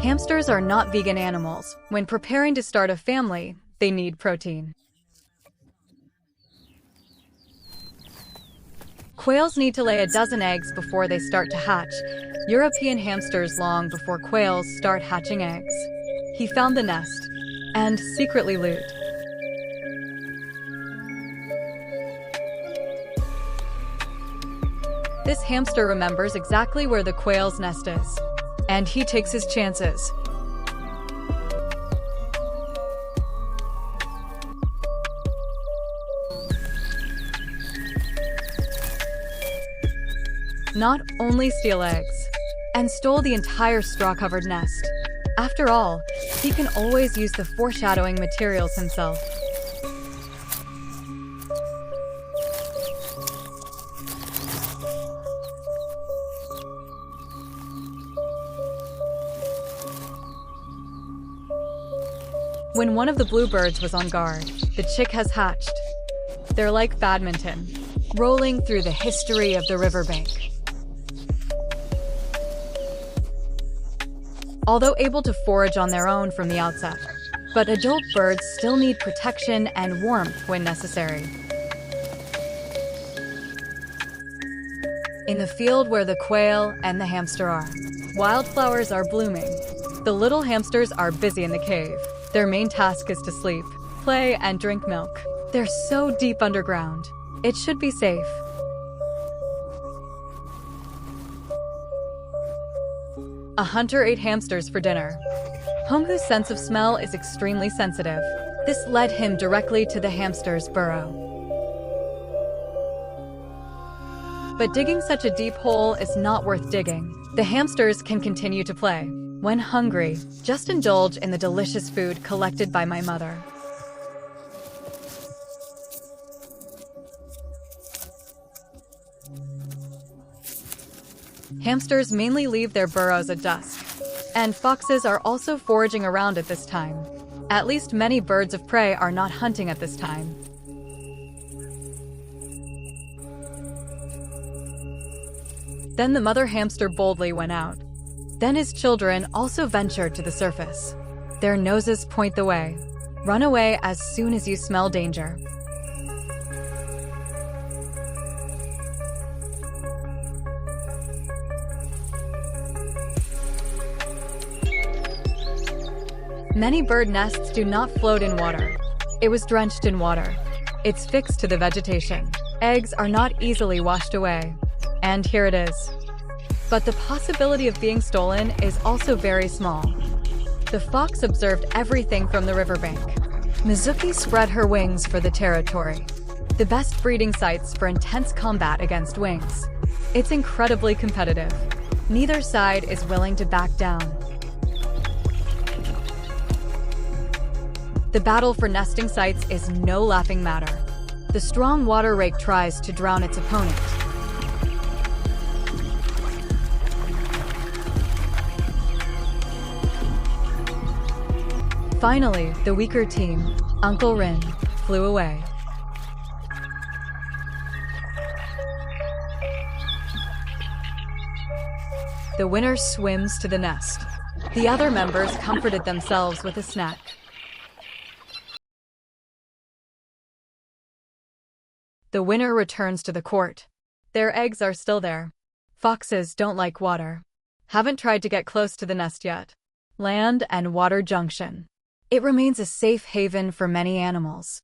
Hamsters are not vegan animals. When preparing to start a family, they need protein. Quails need to lay a dozen eggs before they start to hatch. European hamsters long before quails start hatching eggs. He found the nest and secretly loot. This hamster remembers exactly where the quail's nest is, and he takes his chances. Not only steal eggs, and stole the entire straw-covered nest. After all, he can always use the foreshadowing materials himself. When one of the bluebirds was on guard, the chick has hatched. They're like badminton, rolling through the history of the riverbank. Although able to forage on their own from the outset, but adult birds still need protection and warmth when necessary. In the field where the quail and the hamster are, wildflowers are blooming. The little hamsters are busy in the cave. Their main task is to sleep, play, and drink milk. They're so deep underground. It should be safe. A hunter ate hamsters for dinner. Whose sense of smell is extremely sensitive. This led him directly to the hamster's burrow. But digging such a deep hole is not worth digging. The hamsters can continue to play. When hungry, just indulge in the delicious food collected by my mother. Hamsters mainly leave their burrows at dusk, and foxes are also foraging around at this time. At least many birds of prey are not hunting at this time. Then the mother hamster boldly went out. Then his children also ventured to the surface. Their noses point the way. Run away as soon as you smell danger. Many bird nests do not float in water. It was drenched in water. It's fixed to the vegetation. Eggs are not easily washed away. And here it is. But the possibility of being stolen is also very small. The fox observed everything from the riverbank. Mizuki spread her wings for the territory. The best breeding sites for intense combat against wings. It's incredibly competitive. Neither side is willing to back down. The battle for nesting sites is no laughing matter. The strong water rake tries to drown its opponent. Finally, the weaker team, Uncle Rin, flew away. The winner swims to the nest. The other members comforted themselves with a snack. The winner returns to the court. Their eggs are still there. Foxes don't like water. Haven't tried to get close to the nest yet. Land and water junction. It remains a safe haven for many animals.